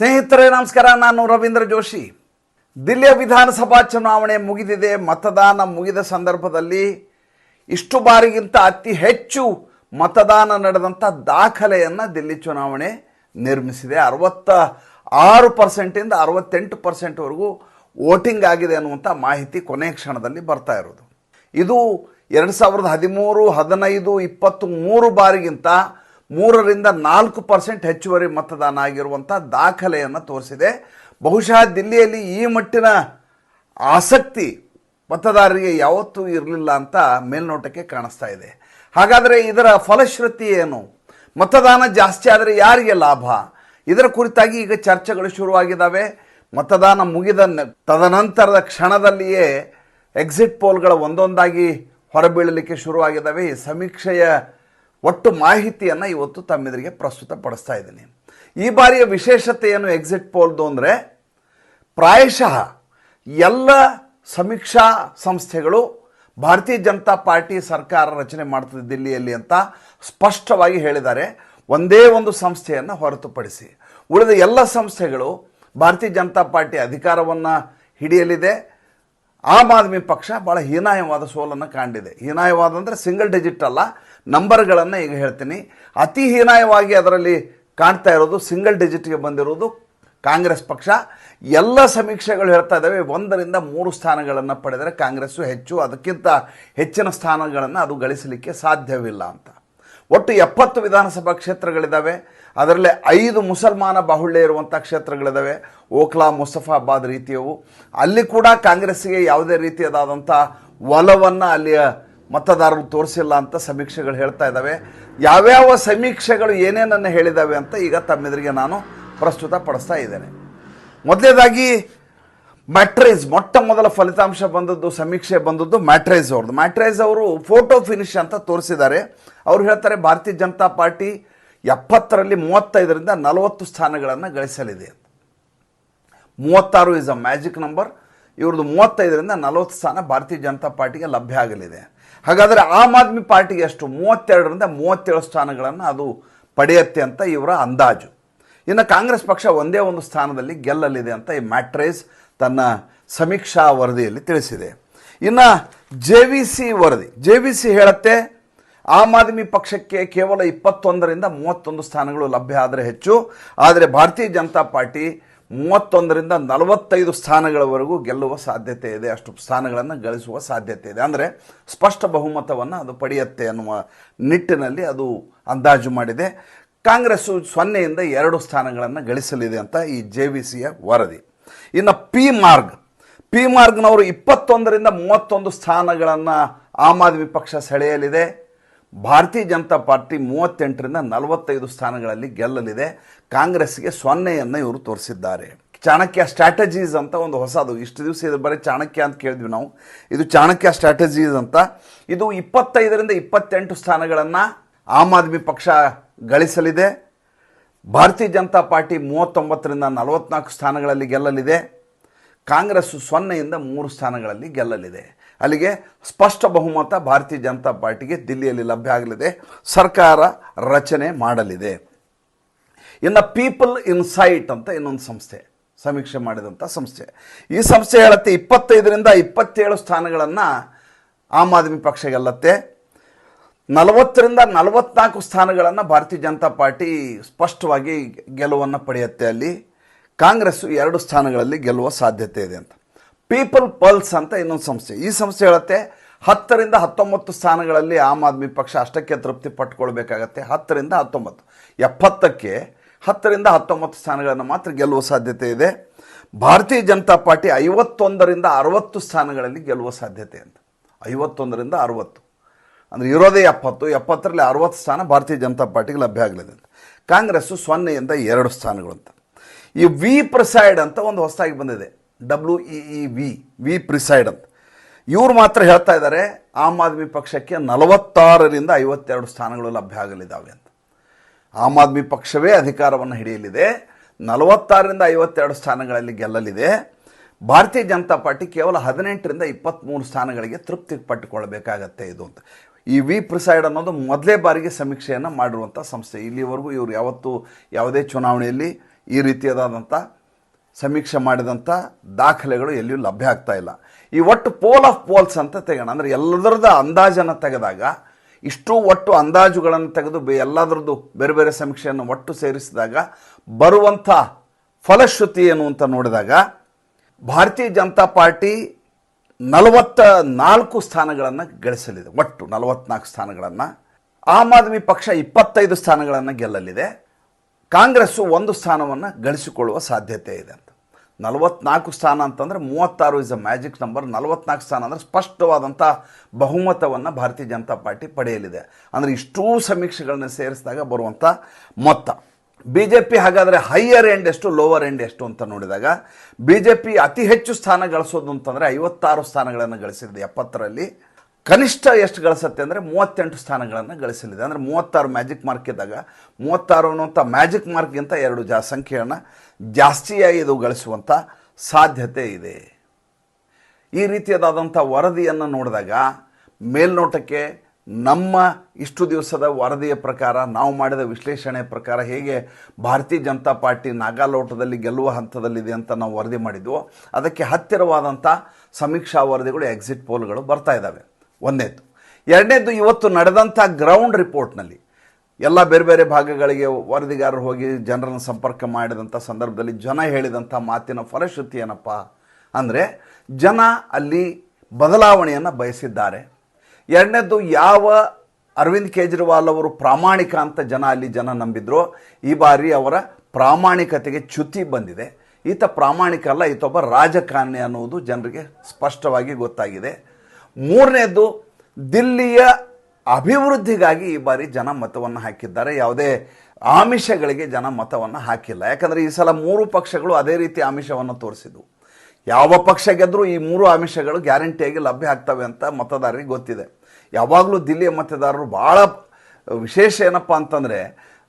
ಸ್ನೇಹಿತರೆ ನಮಸ್ಕಾರ, ನಾನು ರವೀಂದ್ರ ಜೋಶಿ. ದಿಲ್ಲಿಯ ವಿಧಾನಸಭಾ ಚುನಾವಣೆ ಮುಗಿದಿದೆ. ಮತದಾನ ಮುಗಿದ ಸಂದರ್ಭದಲ್ಲಿ ಇಷ್ಟು ಬಾರಿಗಿಂತ ಅತಿ ಹೆಚ್ಚು ಮತದಾನ ನಡೆದಂಥ ದಾಖಲೆಯನ್ನು ದಿಲ್ಲಿ ಚುನಾವಣೆ ನಿರ್ಮಿಸಿದೆ. 66% 68%ವರೆಗೂ ವೋಟಿಂಗ್ ಆಗಿದೆ ಅನ್ನುವಂಥ ಮಾಹಿತಿ ಕೊನೆಯ ಕ್ಷಣದಲ್ಲಿ ಬರ್ತಾ ಇರೋದು. ಇದು 2013, 15, 23 ಬಾರಿಗಿಂತ 3ರಿಂದ 4% ಹೆಚ್ಚುವರಿ ಮತದಾನ ಆಗಿರುವಂಥ ದಾಖಲೆಯನ್ನು ತೋರಿಸಿದೆ. ಬಹುಶಃ ದಿಲ್ಲಿಯಲ್ಲಿ ಈ ಮಟ್ಟಿನ ಆಸಕ್ತಿ ಮತದಾರರಿಗೆ ಯಾವತ್ತೂ ಇರಲಿಲ್ಲ ಅಂತ ಮೇಲ್ನೋಟಕ್ಕೆ ಕಾಣಿಸ್ತಾ ಇದೆ. ಹಾಗಾದರೆ ಇದರ ಫಲಶ್ರುತಿ ಏನು? ಮತದಾನ ಜಾಸ್ತಿ ಆದರೆ ಯಾರಿಗೆ ಲಾಭ? ಇದರ ಕುರಿತಾಗಿ ಈಗ ಚರ್ಚೆಗಳು ಶುರುವಾಗಿದ್ದಾವೆ. ಮತದಾನ ಮುಗಿದ ತದನಂತರದ ಕ್ಷಣದಲ್ಲಿಯೇ ಎಕ್ಸಿಟ್ ಪೋಲ್ಗಳ ಒಂದೊಂದಾಗಿ ಹೊರಬೀಳಲಿಕ್ಕೆ ಶುರುವಾಗಿದ್ದಾವೆ. ಈ ಸಮೀಕ್ಷೆಯ ಒಟ್ಟು ಮಾಹಿತಿಯನ್ನು ಇವತ್ತು ತಮ್ಮೆದುರಿಗೆ ಪ್ರಸ್ತುತಪಡಿಸ್ತಾ ಇದ್ದೀನಿ. ಈ ಬಾರಿಯ ವಿಶೇಷತೆ ಏನು ಎಕ್ಸಿಟ್ ಪೋಲ್ದು ಅಂದರೆ, ಪ್ರಾಯಶಃ ಎಲ್ಲ ಸಮೀಕ್ಷಾ ಸಂಸ್ಥೆಗಳು ಭಾರತೀಯ ಜನತಾ ಪಾರ್ಟಿ ಸರ್ಕಾರ ರಚನೆ ಮಾಡ್ತದೆ ದಿಲ್ಲಿಯಲ್ಲಿ ಅಂತ ಸ್ಪಷ್ಟವಾಗಿ ಹೇಳಿದ್ದಾರೆ, ಒಂದೇ ಒಂದು ಸಂಸ್ಥೆಯನ್ನು ಹೊರತುಪಡಿಸಿ. ಉಳಿದ ಎಲ್ಲ ಸಂಸ್ಥೆಗಳು ಭಾರತೀಯ ಜನತಾ ಪಾರ್ಟಿ ಅಧಿಕಾರವನ್ನು ಹಿಡಿಯಲಿದೆ. ಆಮ್ ಆದ್ಮಿ ಪಕ್ಷ ಭಾಳ ಹೀನಾಯವಾದ ಸೋಲನ್ನು ಕಂಡಿದೆ. ಹೀನಾಯವಾದ ಅಂದರೆ ಸಿಂಗಲ್ ಡಿಜಿಟ್ ಅಲ್ಲ, ನಂಬರ್ಗಳನ್ನು ಈಗ ಹೇಳ್ತೀನಿ. ಅತಿ ಹೀನಾಯವಾಗಿ ಅದರಲ್ಲಿ ಕಾಣ್ತಾ ಇರೋದು ಸಿಂಗಲ್ ಡಿಜಿಟ್ಗೆ ಬಂದಿರೋದು ಕಾಂಗ್ರೆಸ್ ಪಕ್ಷ. ಎಲ್ಲ ಸಮೀಕ್ಷೆಗಳು ಹೇಳ್ತಾ ಇದ್ದಾವೆ 1ರಿಂದ 3 ಸ್ಥಾನಗಳನ್ನು ಪಡೆದರೆ ಕಾಂಗ್ರೆಸ್ಸು ಹೆಚ್ಚು, ಅದಕ್ಕಿಂತ ಹೆಚ್ಚಿನ ಸ್ಥಾನಗಳನ್ನು ಅದು ಗಳಿಸಲಿಕ್ಕೆ ಸಾಧ್ಯವಿಲ್ಲ ಅಂತ. ಒಟ್ಟು 70 ವಿಧಾನಸಭಾ ಕ್ಷೇತ್ರಗಳಿದ್ದಾವೆ. ಅದರಲ್ಲಿ 5 ಮುಸಲ್ಮಾನ ಬಾಹುಳ್ಯ ಇರುವಂಥ ಕ್ಷೇತ್ರಗಳಿದ್ದಾವೆ, ಓಖ್ಲಾ, ಮುಸ್ತಫಾಬಾದ್ ರೀತಿಯವು. ಅಲ್ಲಿ ಕೂಡ ಕಾಂಗ್ರೆಸ್ಸಿಗೆ ಯಾವುದೇ ರೀತಿಯಾದಂಥ ಒಲವನ್ನು ಅಲ್ಲಿಯ ಮತದಾರರು ತೋರಿಸಿಲ್ಲ ಅಂತ ಸಮೀಕ್ಷೆಗಳು ಹೇಳ್ತಾ ಇದ್ದಾವೆ. ಯಾವ್ಯಾವ ಸಮೀಕ್ಷೆಗಳು ಏನೇನನ್ನು ಹೇಳಿದ್ದಾವೆ ಅಂತ ಈಗ ತಮ್ಮೆದುರಿಗೆ ನಾನು ಪ್ರಸ್ತುತಪಡಿಸ್ತಾ ಇದ್ದೇನೆ. ಮೊದಲನೇದಾಗಿ ಮ್ಯಾಟ್ರೈಸ್, ಮೊಟ್ಟ ಮೊದಲ ಫಲಿತಾಂಶ ಬಂದದ್ದು, ಸಮೀಕ್ಷೆ ಬಂದದ್ದು ಮ್ಯಾಟ್ರೈಸ್ ಅವ್ರದ್ದು. ಮ್ಯಾಟ್ರೈಸ್ ಅವರು ಫೋಟೋ ಫಿನಿಶ್ ಅಂತ ತೋರಿಸಿದ್ದಾರೆ. ಅವ್ರು ಹೇಳ್ತಾರೆ ಭಾರತೀಯ ಜನತಾ ಪಾರ್ಟಿ 70ರಲ್ಲಿ 35ರಿಂದ 40 ಸ್ಥಾನಗಳನ್ನು ಗಳಿಸಲಿದೆ. 36 ಇಸ್ ಅ ಮ್ಯಾಜಿಕ್ ನಂಬರ್. ಇವ್ರದ್ದು 35ರಿಂದ 40 ಸ್ಥಾನ ಭಾರತೀಯ ಜನತಾ ಪಾರ್ಟಿಗೆ ಲಭ್ಯ ಆಗಲಿದೆ. ಹಾಗಾದರೆ ಆಮ್ ಆದ್ಮಿ ಪಾರ್ಟಿಗೆ ಎಷ್ಟು? 32ರಿಂದ 37 ಸ್ಥಾನಗಳನ್ನು ಅದು ಪಡೆಯುತ್ತೆ ಅಂತ ಇವರ ಅಂದಾಜು. ಇನ್ನು ಕಾಂಗ್ರೆಸ್ ಪಕ್ಷ ಒಂದೇ ಒಂದು ಸ್ಥಾನದಲ್ಲಿ ಗೆಲ್ಲಲಿದೆ ಅಂತ ಈ ಮ್ಯಾಟ್ರೈಸ್ ತನ್ನ ಸಮೀಕ್ಷಾ ವರದಿಯಲ್ಲಿ ತಿಳಿಸಿದೆ. ಇನ್ನು JVC ವರದಿ, JVC ಹೇಳುತ್ತೆ ಆಮ್ ಆದ್ಮಿ ಪಕ್ಷಕ್ಕೆ ಕೇವಲ 21ರಿಂದ 31 ಸ್ಥಾನಗಳು ಲಭ್ಯ ಆದರೆ ಹೆಚ್ಚು, ಆದರೆ ಭಾರತೀಯ ಜನತಾ ಪಾರ್ಟಿ 31ರಿಂದ 45 ಸ್ಥಾನಗಳವರೆಗೂ ಗೆಲ್ಲುವ ಸಾಧ್ಯತೆ ಇದೆ, ಅಷ್ಟು ಸ್ಥಾನಗಳನ್ನು ಗಳಿಸುವ ಸಾಧ್ಯತೆ ಇದೆ. ಅಂದರೆ ಸ್ಪಷ್ಟ ಬಹುಮತವನ್ನು ಅದು ಪಡೆಯುತ್ತೆ ಅನ್ನುವ ನಿಟ್ಟಿನಲ್ಲಿ ಅದು ಅಂದಾಜು ಮಾಡಿದೆ. ಕಾಂಗ್ರೆಸ್ಸು 0ಯಿಂದ 2 ಸ್ಥಾನಗಳನ್ನು ಗಳಿಸಲಿದೆ ಅಂತ ಈ JVCಯ ವರದಿ. ಇನ್ನು ಪಿ ಮಾರ್ಗ್ನವರು 21ರಿಂದ 31 ಸ್ಥಾನಗಳನ್ನು ಆಮ್ ಆದ್ಮಿ ಪಕ್ಷ ಸೆಳೆಯಲಿದೆ. ಭಾರತೀಯ ಜನತಾ ಪಾರ್ಟಿ 38ರಿಂದ 45 ಸ್ಥಾನಗಳಲ್ಲಿ ಗೆಲ್ಲಲಿದೆ. ಕಾಂಗ್ರೆಸ್ಗೆ 0ಯನ್ನು ಇವರು ತೋರಿಸಿದ್ದಾರೆ. ಚಾಣಕ್ಯ ಸ್ಟ್ರಾಟಜೀಸ್ ಅಂತ ಒಂದು ಹೊಸದು, ಇಷ್ಟು ದಿವಸ ಇದು ಬರೀ ಚಾಣಕ್ಯ ಅಂತ ಕೇಳಿದ್ವಿ ನಾವು, ಇದು ಚಾಣಕ್ಯ ಸ್ಟ್ರಾಟಜೀಸ್ ಅಂತ. ಇದು 25ರಿಂದ 28 ಸ್ಥಾನಗಳನ್ನು ಆಮ್ ಆದ್ಮಿ ಪಕ್ಷ ಗಳಿಸಲಿದೆ. ಭಾರತೀಯ ಜನತಾ ಪಾರ್ಟಿ 39ರಿಂದ 44 ಸ್ಥಾನಗಳಲ್ಲಿ ಗೆಲ್ಲಲಿದೆ. ಕಾಂಗ್ರೆಸ್ಸು 0ಯಿಂದ 3 ಸ್ಥಾನಗಳಲ್ಲಿ ಗೆಲ್ಲಲಿದೆ. ಅಲ್ಲಿಗೆ ಸ್ಪಷ್ಟ ಬಹುಮತ ಭಾರತೀಯ ಜನತಾ ಪಾರ್ಟಿಗೆ ದಿಲ್ಲಿಯಲ್ಲಿ ಲಭ್ಯ ಆಗಲಿದೆ, ಸರ್ಕಾರ ರಚನೆ ಮಾಡಲಿದೆ. ಇನ್ನು ಪೀಪಲ್ ಇನ್ಸೈಟ್ ಅಂತ ಇನ್ನೊಂದು ಸಂಸ್ಥೆ, ಸಮೀಕ್ಷೆ ಮಾಡಿದಂಥ ಸಂಸ್ಥೆ. ಈ ಸಂಸ್ಥೆ ಹೇಳುತ್ತೆ 25ರಿಂದ 27 ಸ್ಥಾನಗಳನ್ನು ಆಮ್ ಆದ್ಮಿ ಪಕ್ಷ ಗೆಲ್ಲತ್ತೆ. 40ರಿಂದ 44 ಸ್ಥಾನಗಳನ್ನು ಭಾರತೀಯ ಜನತಾ ಪಾರ್ಟಿ ಸ್ಪಷ್ಟವಾಗಿ ಗೆಲುವನ್ನು ಪಡೆಯುತ್ತೆ. ಅಲ್ಲಿ ಕಾಂಗ್ರೆಸ್ಸು 2 ಸ್ಥಾನಗಳಲ್ಲಿ ಗೆಲ್ಲುವ ಸಾಧ್ಯತೆ ಇದೆ ಅಂತ. ಪೀಪಲ್ ಪಲ್ಸ್ ಅಂತ ಇನ್ನೊಂದು ಸಂಸ್ಥೆ, ಈ ಸಂಸ್ಥೆ ಹೇಳುತ್ತೆ 10ರಿಂದ 19 ಸ್ಥಾನಗಳಲ್ಲಿ ಆಮ್ ಆದ್ಮಿ ಪಕ್ಷ ಅಷ್ಟಕ್ಕೆ ತೃಪ್ತಿ ಪಟ್ಕೊಳ್ಬೇಕಾಗತ್ತೆ. 10ರಿಂದ 19, 70ಕ್ಕೆ 10ರಿಂದ 19 ಸ್ಥಾನಗಳನ್ನು ಮಾತ್ರ ಗೆಲ್ಲುವ ಸಾಧ್ಯತೆ ಇದೆ. ಭಾರತೀಯ ಜನತಾ ಪಾರ್ಟಿ 51ರಿಂದ 60 ಸ್ಥಾನಗಳಲ್ಲಿ ಗೆಲ್ಲುವ ಸಾಧ್ಯತೆ ಅಂತ. 51ರಿಂದ 60 ಅಂದರೆ ಇರೋದೇ 70, 70ರಲ್ಲಿ 60 ಸ್ಥಾನ ಭಾರತೀಯ ಜನತಾ ಪಾರ್ಟಿಗೆ ಲಭ್ಯ ಆಗಲಿದೆ ಅಂತ. ಕಾಂಗ್ರೆಸ್ಸು 0ಯಿಂದ 2 ಸ್ಥಾನಗಳು ಅಂತ. ಈ ವಿ ಪ್ರಿಸೈಡ್ ಅಂತ ಒಂದು ಹೊಸದಾಗಿ ಬಂದಿದೆ, WEEV ಪ್ರಿಸೈಡ್ ಅಂತ. ಇವರು ಮಾತ್ರ ಹೇಳ್ತಾ ಇದ್ದಾರೆ ಆಮ್ ಆದ್ಮಿ ಪಕ್ಷಕ್ಕೆ 46ರಿಂದ 52 ಸ್ಥಾನಗಳು ಲಭ್ಯ ಆಗಲಿದ್ದಾವೆ ಅಂತ. ಆಮ್ ಆದ್ಮಿ ಪಕ್ಷವೇ ಅಧಿಕಾರವನ್ನು ಹಿಡಿಯಲಿದೆ, 46ರಿಂದ 52 ಸ್ಥಾನಗಳಲ್ಲಿ ಗೆಲ್ಲಲಿದೆ. ಭಾರತೀಯ ಜನತಾ ಪಾರ್ಟಿ ಕೇವಲ 18ರಿಂದ 23 ಸ್ಥಾನಗಳಿಗೆ ತೃಪ್ತಿ ಪಟ್ಟುಕೊಳ್ಳಬೇಕಾಗತ್ತೆ ಇದು ಅಂತ. ಈ ವಿ ಪ್ರಿಸೈಡ್ ಅನ್ನೋದು ಮೊದಲೇ ಬಾರಿಗೆ ಸಮೀಕ್ಷೆಯನ್ನು ಮಾಡಿರುವಂಥ ಸಂಸ್ಥೆ. ಇಲ್ಲಿವರೆಗೂ ಇವರು ಯಾವತ್ತೂ ಯಾವುದೇ ಚುನಾವಣೆಯಲ್ಲಿ ಈ ರೀತಿಯಾದಂಥ ಸಮೀಕ್ಷೆ ಮಾಡಿದಂಥ ದಾಖಲೆಗಳು ಎಲ್ಲಿಯೂ ಲಭ್ಯ ಆಗ್ತಾ ಇಲ್ಲ. ಈ ಒಟ್ಟು ಪೋಲ್ ಆಫ್ ಪೋಲ್ಸ್ ಅಂತ ತೆಗೋಣ, ಅಂದರೆ ಎಲ್ಲದರದ ಅಂದಾಜನ್ನು ತೆಗೆದಾಗ, ಇಷ್ಟು ಒಟ್ಟು ಅಂದಾಜುಗಳನ್ನು ತೆಗೆದು ಎಲ್ಲದರದ್ದು ಬೇರೆ ಬೇರೆ ಸಮೀಕ್ಷೆಯನ್ನು ಒಟ್ಟು ಸೇರಿಸಿದಾಗ ಬರುವಂಥ ಫಲಶ್ರುತಿ ಏನು ಅಂತ ನೋಡಿದಾಗ ಭಾರತೀಯ ಜನತಾ ಪಾರ್ಟಿ 44 ಸ್ಥಾನಗಳನ್ನು ಗಳಿಸಲಿದೆ, ಒಟ್ಟು 44 ಸ್ಥಾನಗಳನ್ನು. ಆಮ್ ಆದ್ಮಿ ಪಕ್ಷ 25 ಸ್ಥಾನಗಳನ್ನು ಗೆಲ್ಲಲಿದೆ. ಕಾಂಗ್ರೆಸ್ಸು 1 ಸ್ಥಾನವನ್ನು ಗಳಿಸಿಕೊಳ್ಳುವ ಸಾಧ್ಯತೆ ಇದೆ ಅಂತ. 44 ಸ್ಥಾನ ಅಂತಂದರೆ 36 ಇಸ್ ಅ ಮ್ಯಾಜಿಕ್ ನಂಬರ್. 44 ಸ್ಥಾನ ಅಂದರೆ ಸ್ಪಷ್ಟವಾದಂಥ ಬಹುಮತವನ್ನು ಭಾರತೀಯ ಜನತಾ ಪಾರ್ಟಿ ಪಡೆಯಲಿದೆ. ಅಂದರೆ ಇಷ್ಟೂ ಸಮೀಕ್ಷೆಗಳನ್ನ ಸೇರಿಸಿದಾಗ ಬರುವಂಥ ಮೊತ್ತ. ಬಿ ಜೆ ಪಿ ಹಾಗಾದರೆ ಹೈಯರ್ ಎಂಡ್ ಎಷ್ಟು, ಲೋವರ್ ಎಂಡ್ ಎಷ್ಟು ಅಂತ ನೋಡಿದಾಗ ಬಿ ಜೆ ಪಿ ಅತಿ ಹೆಚ್ಚು ಸ್ಥಾನ ಗಳಿಸೋದು ಅಂತಂದರೆ 56 ಸ್ಥಾನಗಳನ್ನು ಗಳಿಸಿದೆ 70ರಲ್ಲಿ. ಕನಿಷ್ಠ ಎಷ್ಟು ಗಳಿಸುತ್ತೆ ಅಂದರೆ 38 ಸ್ಥಾನಗಳನ್ನು ಗಳಿಸಲಿದೆ. ಅಂದರೆ 36 ಮ್ಯಾಜಿಕ್ ಮಾರ್ಕ್ ಇದ್ದಾಗ 36 ಅನ್ನುವಂಥ ಮ್ಯಾಜಿಕ್ ಮಾರ್ಕ್ಗಿಂತ 2 ಸಂಖ್ಯೆಯನ್ನು ಜಾಸ್ತಿಯಾಗಿ ಇದು ಗಳಿಸುವಂಥ ಸಾಧ್ಯತೆ ಇದೆ. ಈ ರೀತಿಯಾದಂಥ ವರದಿಯನ್ನು ನೋಡಿದಾಗ ಮೇಲ್ನೋಟಕ್ಕೆ ನಮ್ಮ ಇಷ್ಟು ದಿವಸದ ವರದಿಯ ಪ್ರಕಾರ, ನಾವು ಮಾಡಿದ ವಿಶ್ಲೇಷಣೆ ಪ್ರಕಾರ ಹೇಗೆ ಭಾರತೀಯ ಜನತಾ ಪಾರ್ಟಿ ನಾಗಾಲೋಟದಲ್ಲಿ ಗೆಲ್ಲುವ ಹಂತದಲ್ಲಿದೆ ಅಂತ ನಾವು ವರದಿ ಮಾಡಿದ್ವೋ ಅದಕ್ಕೆ ಹತ್ತಿರವಾದಂಥ ಸಮೀಕ್ಷಾ ವರದಿಗಳು, ಎಕ್ಸಿಟ್ ಪೋಲ್ಗಳು ಬರ್ತಾ ಇದ್ದಾವೆ. ಒಂದನೇದು. ಎರಡನೇದು, ಇವತ್ತು ನಡೆದಂಥ ಗ್ರೌಂಡ್ ರಿಪೋರ್ಟ್ನಲ್ಲಿ ಎಲ್ಲ ಬೇರೆ ಬೇರೆ ಭಾಗಗಳಿಗೆ ವರದಿಗಾರರು ಹೋಗಿ ಜನರನ್ನು ಸಂಪರ್ಕ ಮಾಡಿದಂಥ ಸಂದರ್ಭದಲ್ಲಿ ಜನ ಹೇಳಿದಂಥ ಮಾತಿನ ಫಲಶ್ರುತಿ ಏನಪ್ಪ ಅಂದರೆ, ಜನ ಅಲ್ಲಿ ಬದಲಾವಣೆಯನ್ನು ಬಯಸಿದ್ದಾರೆ. ಎರಡನೇದು, ಯಾವ ಅರವಿಂದ್ ಕೇಜ್ರಿವಾಲ್ ಅವರು ಪ್ರಾಮಾಣಿಕ ಅಂತ ಅಲ್ಲಿ ಜನ ನಂಬಿದ್ರು, ಈ ಬಾರಿ ಅವರ ಪ್ರಾಮಾಣಿಕತೆಗೆ ಚ್ಯುತಿ ಬಂದಿದೆ. ಈತ ಪ್ರಾಮಾಣಿಕ ಅಲ್ಲ, ಈತೊಬ್ಬ ರಾಜಕಾರಣಿ ಅನ್ನುವುದು ಜನರಿಗೆ ಸ್ಪಷ್ಟವಾಗಿ ಗೊತ್ತಾಗಿದೆ. ಮೂರನೇದು, ದಿಲ್ಲಿಯ ಅಭಿವೃದ್ಧಿಗಾಗಿ ಈ ಬಾರಿ ಜನ ಮತವನ್ನು ಹಾಕಿದ್ದಾರೆ, ಯಾವುದೇ ಆಮಿಷಗಳಿಗೆ ಜನ ಮತವನ್ನು ಹಾಕಿಲ್ಲ. ಯಾಕಂದರೆ ಈ ಸಲ 3 ಪಕ್ಷಗಳು ಅದೇ ರೀತಿ ಆಮಿಷವನ್ನು ತೋರಿಸಿದ್ವು. ಯಾವ ಪಕ್ಷ ಗೆದ್ದರೂ ಈ 3 ಆಮಿಷಗಳು ಗ್ಯಾರಂಟಿಯಾಗಿ ಲಭ್ಯ ಆಗ್ತವೆ ಅಂತ ಮತದಾರರಿಗೆ ಗೊತ್ತಿದೆ. ಯಾವಾಗಲೂ ದಿಲ್ಲಿಯ ಮತದಾರರು ಭಾಳ ವಿಶೇಷ ಏನಪ್ಪ ಅಂತಂದರೆ,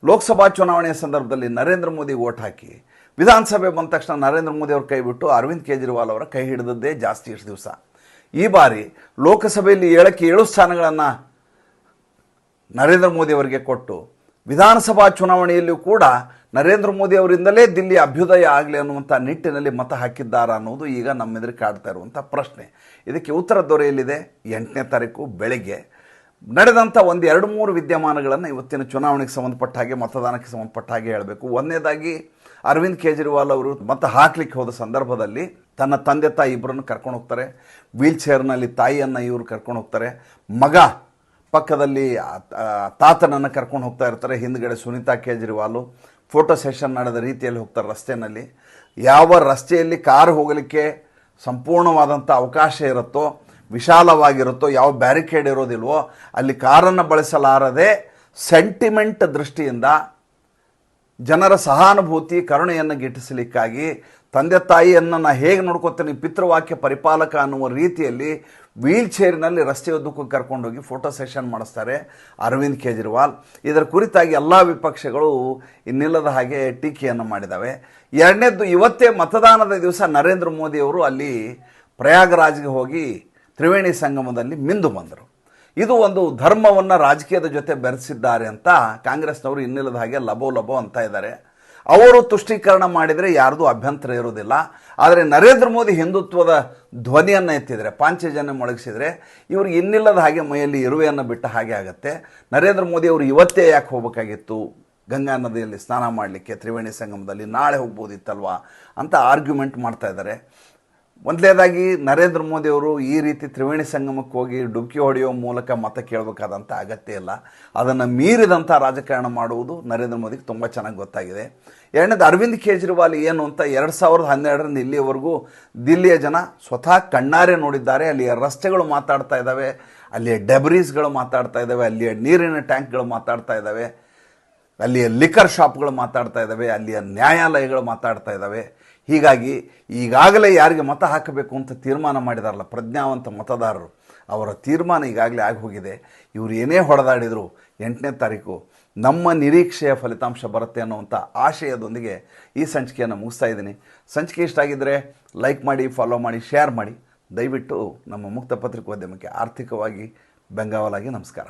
ಲೋಕಸಭಾ ಚುನಾವಣೆಯ ಸಂದರ್ಭದಲ್ಲಿ ನರೇಂದ್ರ ಮೋದಿಗೆ ಓಟ್ ಹಾಕಿ ವಿಧಾನಸಭೆ ಬಂದ ತಕ್ಷಣ ನರೇಂದ್ರ ಮೋದಿ ಅವ್ರ ಕೈ ಬಿಟ್ಟು ಅರವಿಂದ್ ಕೇಜ್ರಿವಾಲ್ ಅವರ ಕೈ ಹಿಡಿದದ್ದೇ ಜಾಸ್ತಿ ಇಷ್ಟು ದಿವಸ. ಈ ಬಾರಿ ಲೋಕಸಭೆಯಲ್ಲಿ 7 ಸ್ಥಾನಗಳನ್ನು ನರೇಂದ್ರ ಮೋದಿ ಅವರಿಗೆ ಕೊಟ್ಟು ವಿಧಾನಸಭಾ ಚುನಾವಣೆಯಲ್ಲಿಯೂ ಕೂಡ ನರೇಂದ್ರ ಮೋದಿ ಅವರಿಂದಲೇ ದಿಲ್ಲಿ ಅಭ್ಯುದಯ ಆಗಲಿ ಅನ್ನುವಂಥ ನಿಟ್ಟಿನಲ್ಲಿ ಮತ ಹಾಕಿದ್ದಾರಾ ಅನ್ನೋದು ಈಗ ನಮ್ಮೆದುರು ಕಾಡ್ತಾ ಇರುವಂಥ ಪ್ರಶ್ನೆ. ಇದಕ್ಕೆ ಉತ್ತರ ದೊರೆಯಲಿದೆ 8ನೇ ತಾರೀಕು ಬೆಳಗ್ಗೆ. ನಡೆದಂಥ 1-2-3 ವಿದ್ಯಮಾನಗಳನ್ನು ಇವತ್ತಿನ ಚುನಾವಣೆಗೆ ಸಂಬಂಧಪಟ್ಟ ಹಾಗೆ, ಮತದಾನಕ್ಕೆ ಸಂಬಂಧಪಟ್ಟ ಹಾಗೆ ಹೇಳಬೇಕು. ಒಂದನೇದಾಗಿ, ಅರವಿಂದ್ ಕೇಜ್ರಿವಾಲ್ ಅವರು ಮತ ಹಾಕ್ಲಿಕ್ಕೆ ಹೋದ ಸಂದರ್ಭದಲ್ಲಿ ತನ್ನ ತಂದೆ ತಾಯಿ ಇಬ್ಬರನ್ನು ಕರ್ಕೊಂಡು ಹೋಗ್ತಾರೆ. ವೀಲ್ ಚೇರ್ನಲ್ಲಿ ತಾಯಿಯನ್ನು ಇವರು ಕರ್ಕೊಂಡು ಹೋಗ್ತಾರೆ. ಮಗ ಪಕ್ಕದಲ್ಲಿ ತಾತನನ್ನು ಕರ್ಕೊಂಡು ಹೋಗ್ತಾ ಇರ್ತಾರೆ. ಹಿಂದ್ಗಡೆ ಸುನೀತಾ ಕೇಜ್ರಿವಾಲು ಫೋಟೋ ಸೆಷನ್ ನಡೆದ ರೀತಿಯಲ್ಲಿ ಹೋಗ್ತಾರೆ ರಸ್ತೆಯಲ್ಲಿ. ಯಾವ ರಸ್ತೆಯಲ್ಲಿ ಕಾರು ಹೋಗಲಿಕ್ಕೆ ಸಂಪೂರ್ಣವಾದಂಥ ಅವಕಾಶ ಇರುತ್ತೋ, ವಿಶಾಲವಾಗಿರುತ್ತೋ, ಯಾವ ಬ್ಯಾರಿಕೇಡ್ ಇರೋದಿಲ್ವೋ ಅಲ್ಲಿ ಕಾರನ್ನು ಬಳಸಲಾರದೆ ಸೆಂಟಿಮೆಂಟ್ ದೃಷ್ಟಿಯಿಂದ ಜನರ ಸಹಾನುಭೂತಿ, ಕರುಣೆಯನ್ನು ಗಿಟ್ಟಿಸಲಿಕ್ಕಾಗಿ ತಂದೆ ತಾಯಿಯನ್ನು ನಾ ಹೇಗೆ ನೋಡ್ಕೋತೀನಿ, ಪಿತೃವಾಕ್ಯ ಪರಿಪಾಲಕ ಅನ್ನುವ ರೀತಿಯಲ್ಲಿ ವೀಲ್ ಚೇರಿನಲ್ಲಿ ರಸ್ತೆಯುದ್ದಕ್ಕೂ ಕರ್ಕೊಂಡೋಗಿ ಫೋಟೋ ಸೆಷನ್ ಮಾಡಿಸ್ತಾರೆ ಅರವಿಂದ್ ಕೇಜ್ರಿವಾಲ್. ಇದರ ಕುರಿತಾಗಿ ಎಲ್ಲ ವಿಪಕ್ಷಗಳು ಇನ್ನಿಲ್ಲದ ಹಾಗೆ ಟೀಕೆಯನ್ನು ಮಾಡಿದ್ದಾವೆ. ಎರಡನೇದ್ದು, ಇವತ್ತೇ ಮತದಾನದ ದಿವಸ ನರೇಂದ್ರ ಮೋದಿಯವರು ಅಲ್ಲಿ ಪ್ರಯಾಗರಾಜ್ಗೆ ಹೋಗಿ ತ್ರಿವೇಣಿ ಸಂಗಮದಲ್ಲಿ ಮಿಂದು ಬಂದರು. ಇದು ಒಂದು ಧರ್ಮವನ್ನು ರಾಜಕೀಯದ ಜೊತೆ ಬೆರೆಸಿದ್ದಾರೆ ಅಂತ ಕಾಂಗ್ರೆಸ್ನವರು ಇನ್ನಿಲ್ಲದ ಹಾಗೆ ಲಬೋ ಅಂತ ಇದ್ದಾರೆ. ಅವರು ತುಷ್ಟೀಕರಣ ಮಾಡಿದರೆ ಯಾರ್ದು ಅಭ್ಯಂತರ ಇರೋದಿಲ್ಲ. ಆದರೆ ನರೇಂದ್ರ ಮೋದಿ ಹಿಂದುತ್ವದ ಧ್ವನಿಯನ್ನು ಎತ್ತಿದರೆ, ಪಾಂಚಜನ್ಯ ಮೊಳಗಿಸಿದರೆ ಇವ್ರಿಗೆ ಇನ್ನಿಲ್ಲದ ಹಾಗೆ ಮೈಯಲ್ಲಿ ಇರುವೆಯನ್ನು ಬಿಟ್ಟ ಹಾಗೆ ಆಗುತ್ತೆ. ನರೇಂದ್ರ ಮೋದಿ ಅವರು ಇವತ್ತೇ ಯಾಕೆ ಹೋಗಬೇಕಾಗಿತ್ತು ಗಂಗಾ ನದಿಯಲ್ಲಿ ಸ್ನಾನ ಮಾಡಲಿಕ್ಕೆ ತ್ರಿವೇಣಿ ಸಂಗಮದಲ್ಲಿ, ನಾಳೆ ಹೋಗ್ಬೋದಿತ್ತಲ್ವಾ ಅಂತ ಆರ್ಗ್ಯುಮೆಂಟ್ ಮಾಡ್ತಾ ಇದ್ದಾರೆ. ಮೊದಲನೇದಾಗಿ ನರೇಂದ್ರ ಮೋದಿಯವರು ಈ ರೀತಿ ತ್ರಿವೇಣಿ ಸಂಗಮಕ್ಕೆ ಹೋಗಿ ಡುಬ್ಕಿ ಹೊಡೆಯೋ ಮೂಲಕ ಮತ ಕೇಳಬೇಕಾದಂಥ ಅಗತ್ಯ ಇಲ್ಲ. ಅದನ್ನು ಮೀರಿದಂಥ ರಾಜಕಾರಣ ಮಾಡುವುದು ನರೇಂದ್ರ ಮೋದಿಗೆ ತುಂಬ ಚೆನ್ನಾಗಿ ಗೊತ್ತಾಗಿದೆ. ಎರಡನೇದು, ಅರವಿಂದ್ ಕೇಜ್ರಿವಾಲ್ ಏನು ಅಂತ 2012ರಿಂದ ಇಲ್ಲಿಯವರೆಗೂ ದಿಲ್ಲಿಯ ಜನ ಸ್ವತಃ ಕಣ್ಣಾರೆ ನೋಡಿದ್ದಾರೆ. ಅಲ್ಲಿಯ ರಸ್ತೆಗಳು ಮಾತಾಡ್ತಾ ಇದ್ದಾವೆ, ಅಲ್ಲಿಯ ಡೆಬ್ರೀಸ್ಗಳು ಮಾತಾಡ್ತಾ ಇದ್ದಾವೆ, ಅಲ್ಲಿಯ ನೀರಿನ ಟ್ಯಾಂಕ್ಗಳು ಮಾತಾಡ್ತಾ ಇದ್ದಾವೆ, ಅಲ್ಲಿಯ ಲಿಕ್ಕರ್ ಶಾಪ್ಗಳು ಮಾತಾಡ್ತಾ ಇದ್ದಾವೆ, ಅಲ್ಲಿಯ ನ್ಯಾಯಾಲಯಗಳು ಮಾತಾಡ್ತಾ ಇದ್ದಾವೆ. ಹೀಗಾಗಿ ಈಗಾಗಲೇ ಯಾರಿಗೆ ಮತ ಹಾಕಬೇಕು ಅಂತ ತೀರ್ಮಾನ ಮಾಡಿದಾರಲ್ಲ ಪ್ರಜ್ಞಾವಂತ ಮತದಾರರು, ಅವರ ತೀರ್ಮಾನ ಈಗಾಗಲೇ ಆಗಿ ಹೋಗಿದೆ. ಇವರು ಏನೇ ಹೊಡೆದಾಡಿದರು 8ನೇ ತಾರೀಕು ನಮ್ಮ ನಿರೀಕ್ಷೆಯ ಫಲಿತಾಂಶ ಬರುತ್ತೆ ಅನ್ನುವಂಥ ಆಶಯದೊಂದಿಗೆ ಈ ಸಂಚಿಕೆಯನ್ನು ಮುಗಿಸ್ತಾ ಇದ್ದೀನಿ. ಸಂಚಿಕೆ ಇಷ್ಟ ಆಗಿದ್ದರೆ ಲೈಕ್ ಮಾಡಿ, ಫಾಲೋ ಮಾಡಿ, ಶೇರ್ ಮಾಡಿ. ದಯವಿಟ್ಟು ನಮ್ಮ ಮುಕ್ತ ಪತ್ರಿಕೋದ್ಯಮಕ್ಕೆ ಆರ್ಥಿಕವಾಗಿ ಬೆಂಗಾವಲಾಗಿ ನಮಸ್ಕಾರ.